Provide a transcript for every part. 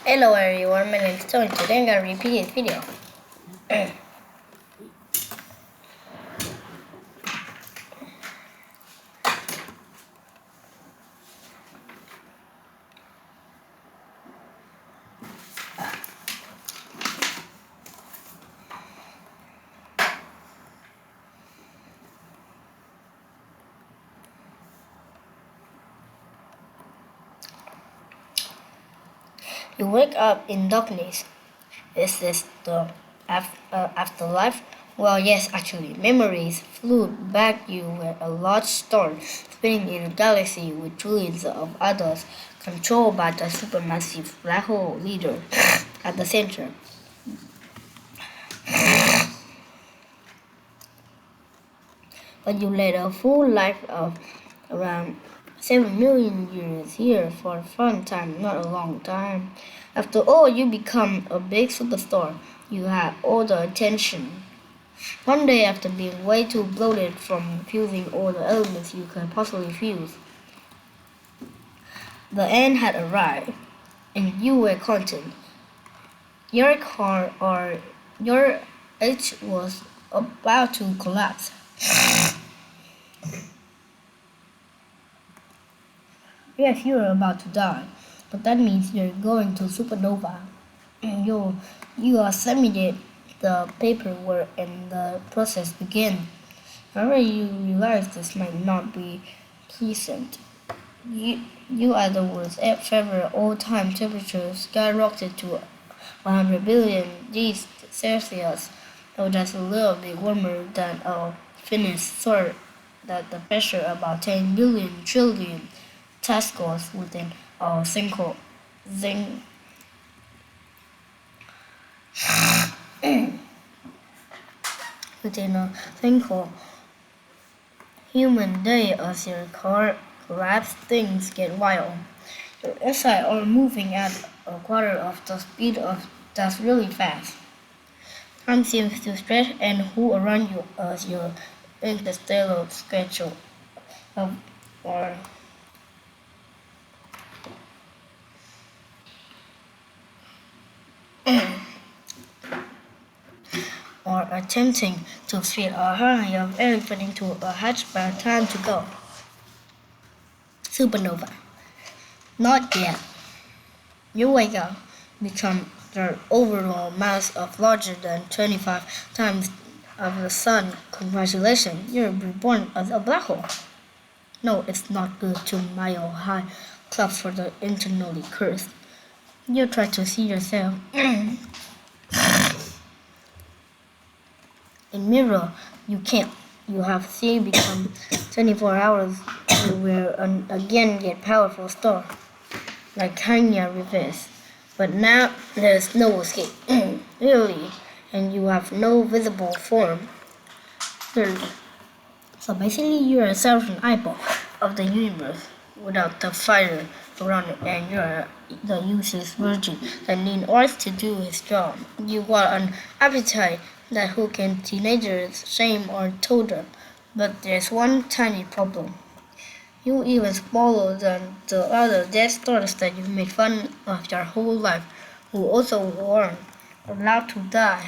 Hello everyone, my name is Tony. Today I'm gonna repeat this video. You wake up in darkness. Is this the afterlife? Well, yes, actually. Memories float back. You were a large star spinning in a galaxy with trillions of others, controlled by the supermassive black hole leader at the center. But you led a full life of around 7 million years here for a fun time, not a long time. After all, you become a big superstar. You have all the attention. One day, after being way too bloated from fusing all the elements you could possibly fuse, the end had arrived, and you were content. Your car or your edge was about to collapse. Yes, you're about to die, but that means you're going to supernova. You are submitted the paperwork and the process begin. However, you realize this might not be pleasant. You otherwise favor all-time temperatures skyrocketed to 100 billion degrees Celsius, or just a little bit warmer than a Finnish sort that the pressure about 10 billion trillion pascals within a zing, within a single human day. As your car collapses, things get wild. Your insides are moving at a quarter of the speed of that's really fast. Time seems to stretch, and who around you as your interstellar schedule of or or attempting to fit a hurry of everything into a hatchback. Time to go. Supernova. Not yet. You wake up, become the overall mass of larger than 25 times of the sun. Congratulations, you're reborn as a black hole. No, it's not good to mile-high club for the internally cursed. You try to see yourself in mirror. You can't. You have seen become 24 hours. You will again get powerful star like Kenya reverse. But now there's no escape, really, and you have no visible form. Really. So basically, you're a certain eyeball of the universe without the fire around it, and you're the useless virgin that needs Earth to do its job. You got an appetite that who can teenagers shame or toddler, but there's one tiny problem. You even smaller than the other dead stars that you made fun of your whole life, who also weren't allowed to die.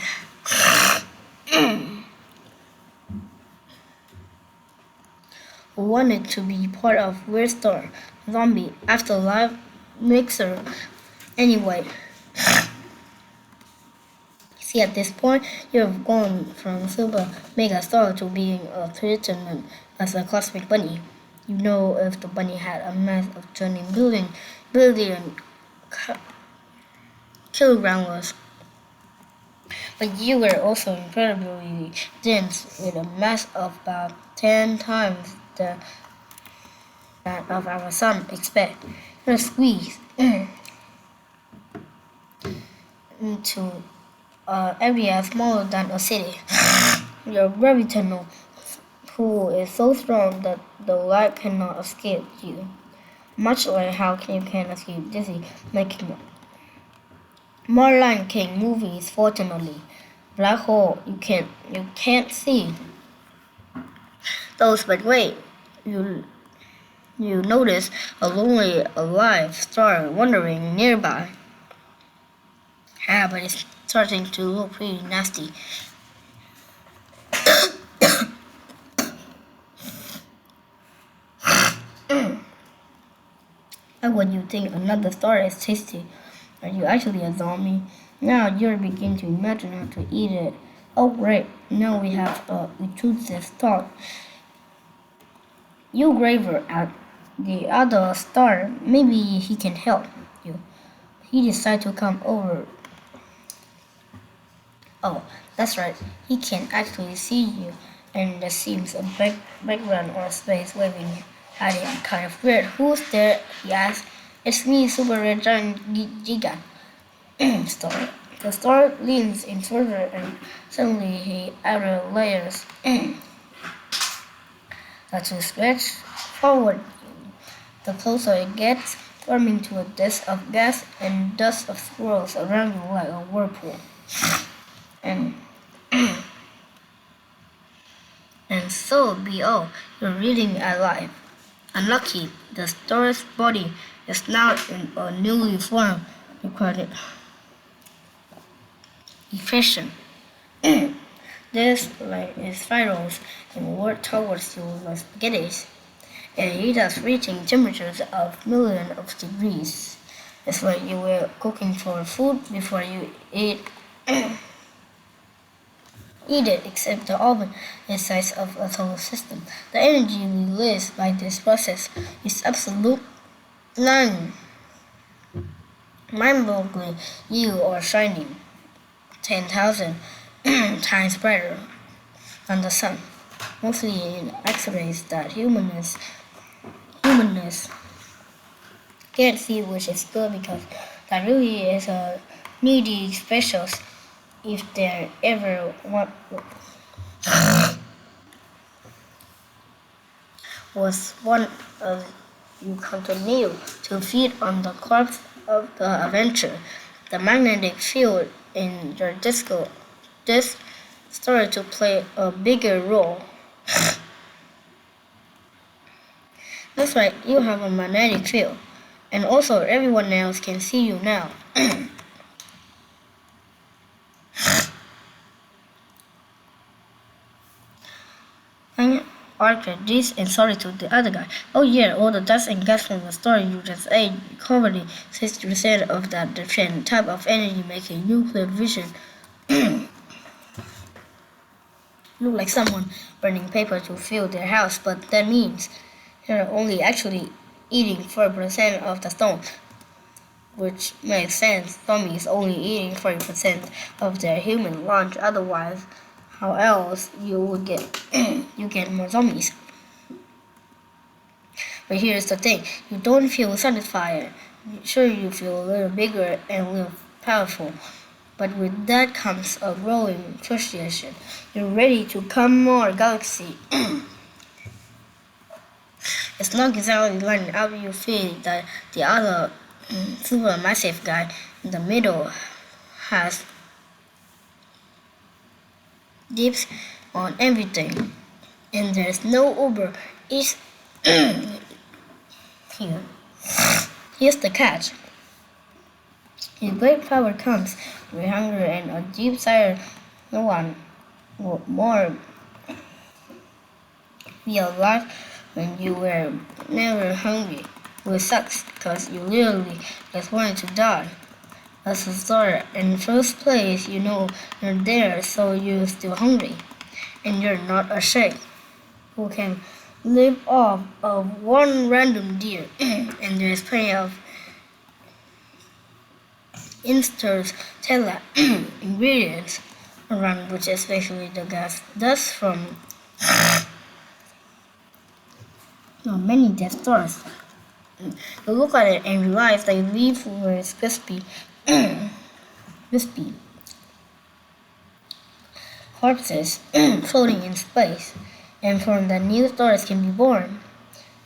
Who wanted to be part of Weird Star, Zombie, Afterlife, Mixer. Anyway, see at this point, you've gone from super mega star to being a threatened as a cosmic bunny. You know if the bunny had a mass of 20 billion kilograms, but you were also incredibly dense with a mass of about 10 times that of our sun expect. You're squeezed into an area smaller than a city. Your gravitational pull is so strong that the light cannot escape you. Much like how you can escape dizzy, making more Lion King movies. Fortunately, black hole you can't see those. But wait, you notice a lonely alive star wandering nearby. Yeah, but it's starting to look pretty nasty. And when you think another star is tasty, are you actually a zombie? Now you're beginning to imagine how to eat it. Oh great, now we have a intrusive thought. You graver at the other star, maybe he can help you. He decided to come over. Oh, that's right. He can actually see you, and there seems a background or space waving at him. Kind of weird. Who's there? He asked. It's me, Super Red Giant Giga. Star. The star leans in further, and suddenly he outer layers that to stretch forward. The closer it gets, forming to a disk of gas and dust of swirls around you like a whirlpool. And And so, B.O., you're reading alive. Unlucky, the star's body is now in a newly formed recorded efficient. This light is spirals inward towards you like spaghettis, and it is reaching temperatures of millions of degrees. It's like you were cooking for food before you eat it, except the oven is the size of a solar system. The energy released by this process is absolute none. Mind-boggling, you are shining 10,000 times brighter than the sun, mostly in X-rays that humanness can't see, which is good because that really is a needy specials if there ever was one of you continue to feed on the corpse of the adventure. The magnetic field in your disc started to play a bigger role. That's right, you have a magnetic field. And also everyone else can see you now. Archer, this and sorry to the other guy. Oh yeah, all the dust and gas from the story you just ate, covering 60% of that different type of energy making nuclear fission look like someone burning paper to fuel their house, but that means they're only actually eating 4% of the stone. Which makes sense. Zombies only eating 40% of their human lunch. Otherwise, how else you would get you get more zombies? But here's the thing: you don't feel satisfied. Sure, you feel a little bigger and a little powerful, but with that comes a growing frustration. You're ready to come more galaxy. It's not exactly lining up. You feel that the other super massive guy in the middle has dips on everything, and there's no Uber. It's here. Here's the catch. With great power comes great hunger and a deep desire. No one will more be alive when you were never hungry. Which sucks, because you literally just wanted to die. As a start, in the first place, you know you're there, so you're still hungry. And you're not a sheep who can live off of one random deer. And there's plenty of interstellar ingredients around, which is basically the gas dust from many death stars. You look at it and realize they leave where it's crispy corpses floating in space, and from the new stars can be born.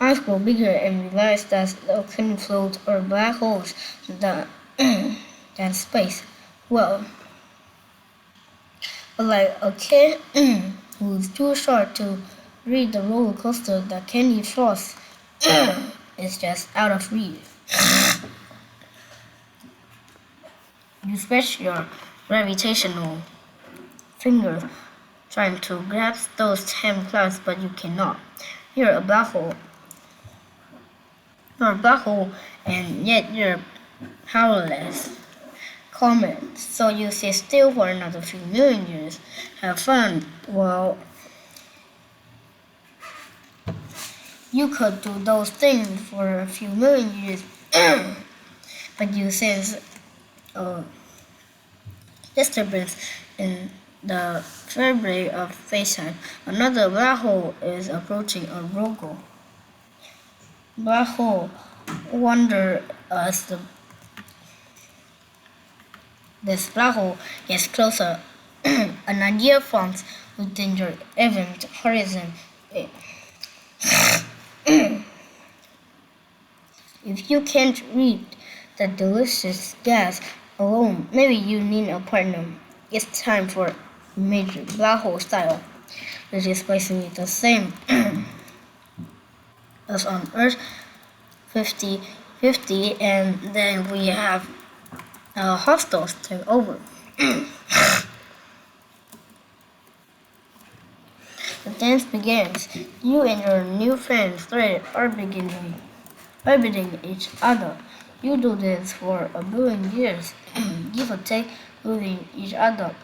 Eyes grow bigger and realize that ocean floats or black holes that than space. Well, like a kid who's too short to read the roller coaster, the candy floss is just out of reach. You stretch your gravitational fingers trying to grasp those 10 clouds, but you cannot. You're a black hole. You're a black hole, and yet you're powerless. Comment. So you sit still for another few million years. Have fun. Well, you could do those things for a few million years, but you sense a disturbance in the fabric of space-time. Another black hole is approaching a rogue. Black hole wonder as this black hole gets closer. An idea forms within your event horizon. If you can't read the delicious gas alone, maybe you need a partner. It's time for major black hole style. It is basically the same as on Earth, 50-50, and then we have hostiles take over. The dance begins. You and your new friends are orbiting each other. You do this for a billion years, give or take, losing each other.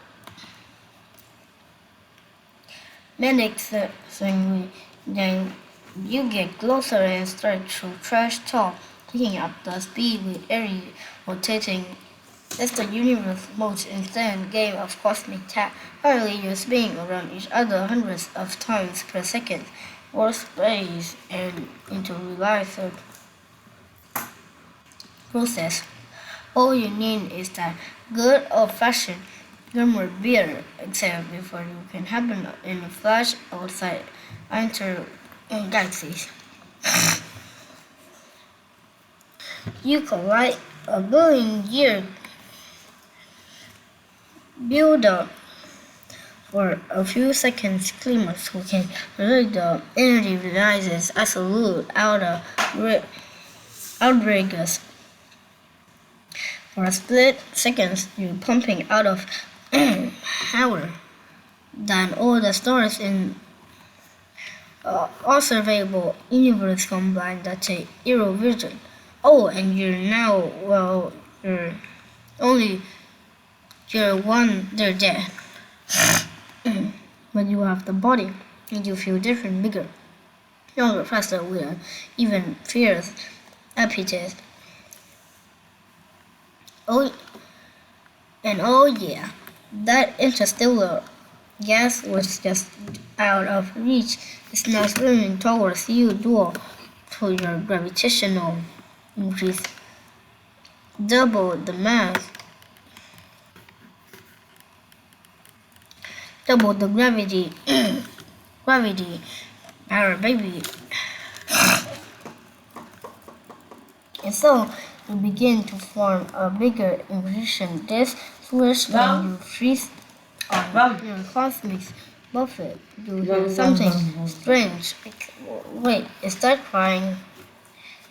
Menacingly, then you get closer and start to trash talk, picking up the speed with every rotating. It's the universe's most insane game of cosmic tag. Finally, you spin around each other hundreds of times per second, or space and into realize the process. All you need is that good old-fashioned Gilmore beer, except before you can happen in a flash outside enter galaxies. You collide a billion-year builder for a few seconds. Climax who can relate the energy rises absolute outrageous. For a split second, you're pumping out of power than all the stars in observable universe combined. That's a zero vision. Oh, and you're now, well, you're one, they're dead. But you have the body, and you feel different, bigger, younger, faster, with an even fierce appetite. Oh, and oh yeah, that interstellar gas was just out of reach. It's now swimming towards you due to your gravitational increase. Double the mass. Double the gravity. Gravity. Our baby. And so you begin to form a bigger impression. This switch when you freeze on your cosmic buffet. You hear something strange. Wait, start crying.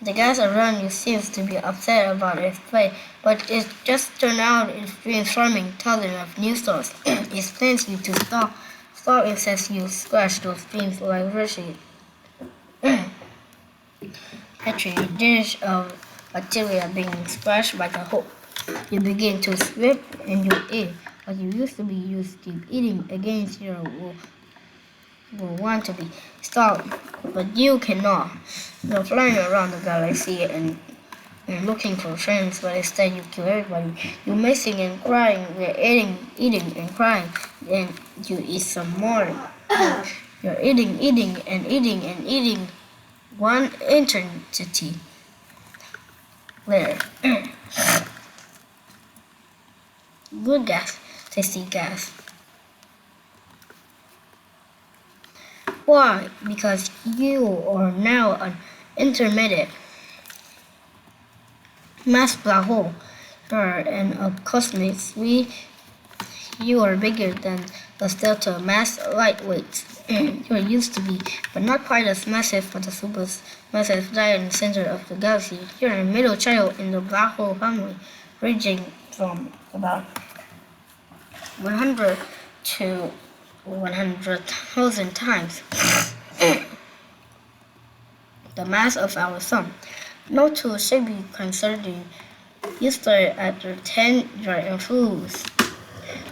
The guys around you seems to be upset about its play, but it just turned out it's transforming thousands of new stars. It plans you to stop and says you scratch those beams like Hershey. Petri dish of bacteria being scratched by the hook. You begin to swim and you eat, but you used to keep eating against your will want to be stopped, but you cannot. You're flying around the galaxy and looking for friends, but instead you kill everybody. You're missing and crying, you're eating and crying, then you eat some more. You're eating and eating one eternity later. Good gas, tasty gas. Why? Because you are now an intermediate mass black hole. You're in a cosmic suite. You are bigger than the stellar mass lightweights. You used to be, but not quite as massive for the supermassive giant center of the galaxy. You're a middle child in the black hole family, raging from about 100 to 100,000 times the mass of our sun. Not too shabby concerning. You stare at your 10-year influence.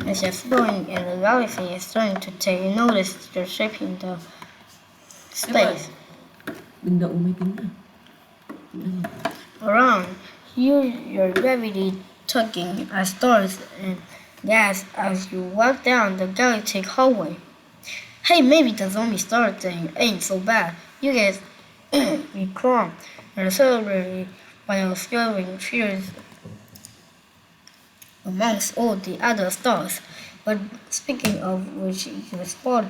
It's just going and the galaxy is starting to take notice you're shaping the space. Benda umay tinta. Around you, your gravity tugging at stars and gas as you walk down the galactic hallway. Hey, maybe the zombie star thing ain't so bad. You guys be calm. You're celebrating while scaring fears amongst all the other stars. But speaking of which, you spot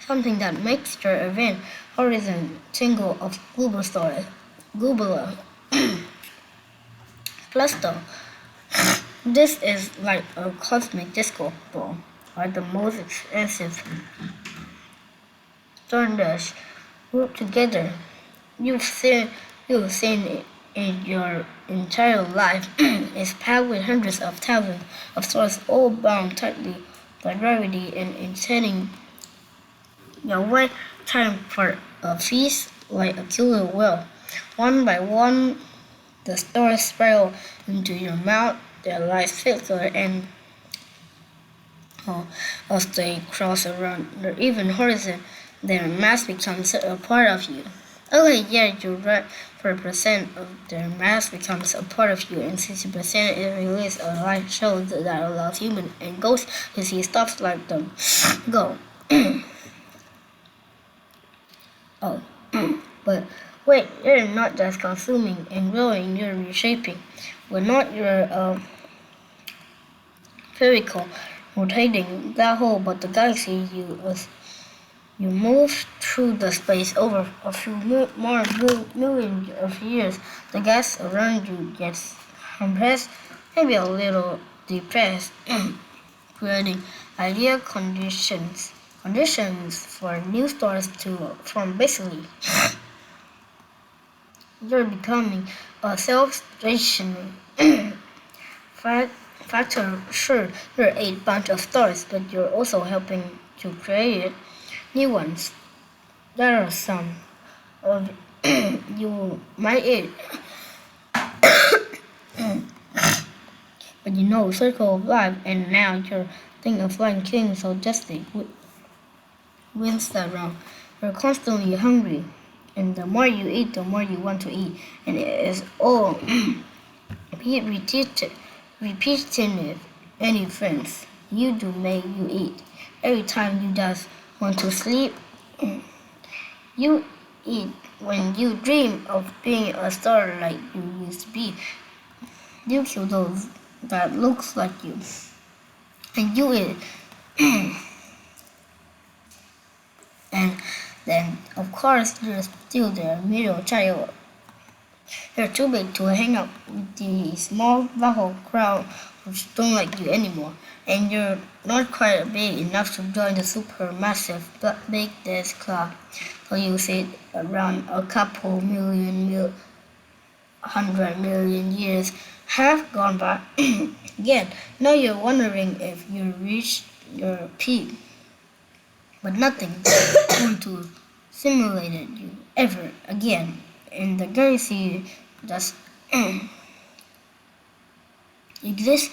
something that makes your event horizon tingle of globular cluster. This is like a cosmic disco ball, or the most expensive stardust grouped together you've seen it in your entire life. It's packed with hundreds of thousands of stars, all bound tightly by gravity and intending your way. Time for a feast like a killer whale. One by one, the stars spiral into your mouth, their lights flicker, and as they cross around the even horizon, their mass becomes a part of you. Okay, yeah, you're right. 40% of their mass becomes a part of you, and 60% is released a light show that allows humans and ghosts to see stuff like them. Go. Oh, but wait, you're not just consuming and growing, you're reshaping. We're not your spherical rotating black hole, but the galaxy you move through the space over a few more millions of years. The gas around you gets compressed, maybe a little depressed, creating ideal conditions for new stars to form. Basically, you're becoming a self-stationary factor. Sure, you're a bunch of stars, but you're also helping to create new ones. There are some of you might eat, but you know, circle of life, and now you're thinking of flying king, so just wins that round. You're constantly hungry, and the more you eat, the more you want to eat, and it is all repetitive. Any friends you do make you eat. Every time you just want to sleep, you eat. When you dream of being a star like you used to be, you kill those that looks like you, and you eat. And then, of course, you're still the middle child. You're too big to hang out with the small local crowd which don't like you anymore, and you're not quite big enough to join the supermassive big death club. So you sit around a couple 100 million years have gone by. Again, now you're wondering if you reached your peak, but nothing's going to simulate you ever again. And the galaxy just exists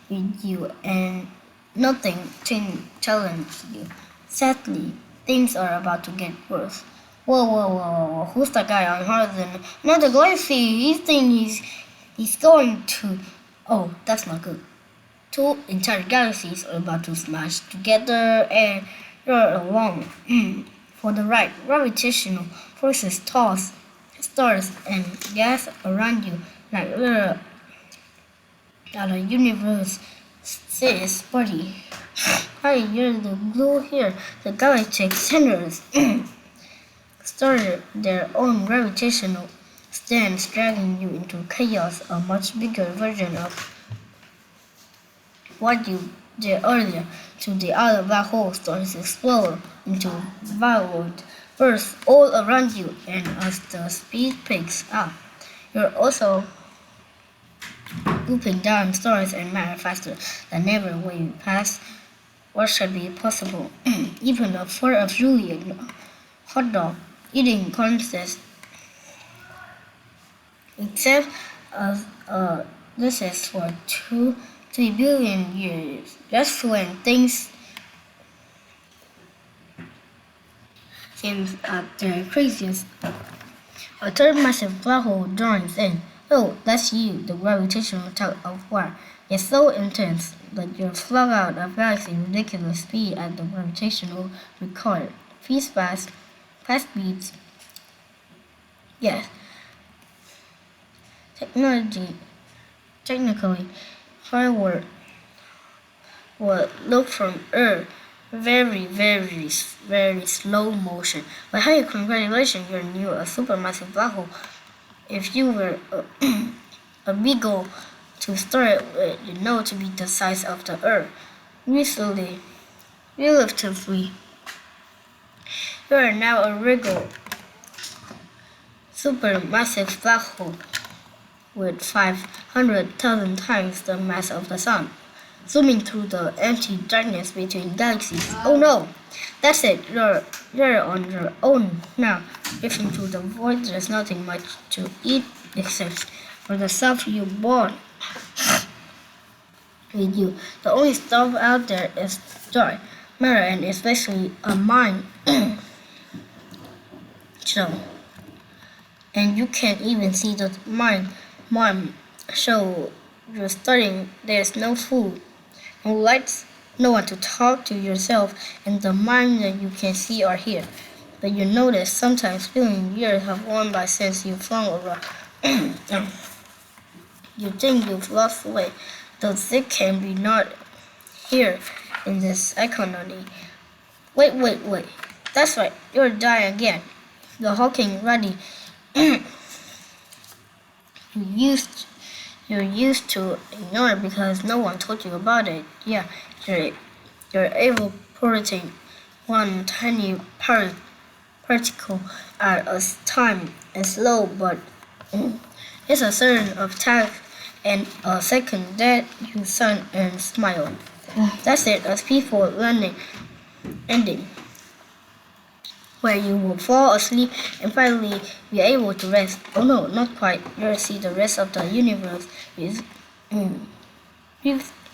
with you, and nothing challenges you. Sadly, things are about to get worse. Whoa, who's that guy on horizon? Not the galaxy, he thinks he's going to... Oh, that's not good. Two entire galaxies are about to smash together, and you're alone. For the right, gravitational forces toss stars and gas around you like little that a universe says body. Hi, you're the glue here. The galactic centers started their own gravitational stance, dragging you into chaos, a much bigger version of what you did earlier. To the other black hole stars explode into violet bursts all around you, and as the speed picks up, you're also looping down stars and matter faster than ever way past what should be possible. Even a 4th of July hot dog eating contest, except this is for 3 billion years, just when things seem at their craziest. A third massive black hole joins in. Oh, that's you, the gravitational tug of war. It's so intense that you're flung out of galaxy ridiculous speed at the gravitational record. Feast fast beats. Yes, technically, firework would look from Earth very slow motion. But hey, congratulations, you're near a supermassive black hole. If you were a beagle to start with, you know to be the size of the Earth. Relatively, you are now a regular supermassive black hole with 500,000 times the mass of the Sun, zooming through the empty darkness between galaxies. Oh no, that's it. You're on your own now. Drifting through the void, there's nothing much to eat except for the stuff you bought with you. The only stuff out there is joy, matter, and especially a mind. So, and you can't even see the mind. So you're studying. There's no food, no lights, no one to talk to yourself, and the mind that you can see or hear. But you notice sometimes feeling years have gone by since you flung over. You think you've lost weight, though it can be not here in this economy. Wait. That's right, you're dying again. The Hawking ready. You're used to ignore it because no one told you about it. Yeah, you're evaporating one tiny particle at a time. It's slow, but it's a certain of time and a second that you sun and smile. That's it, as people learning ending, where you will fall asleep and finally be able to rest. Oh no, not quite. You'll see the rest of the universe is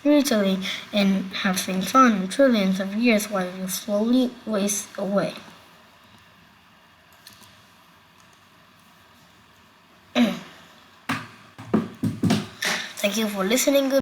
brutally and having fun trillions of years while you slowly waste away. Thank you for listening.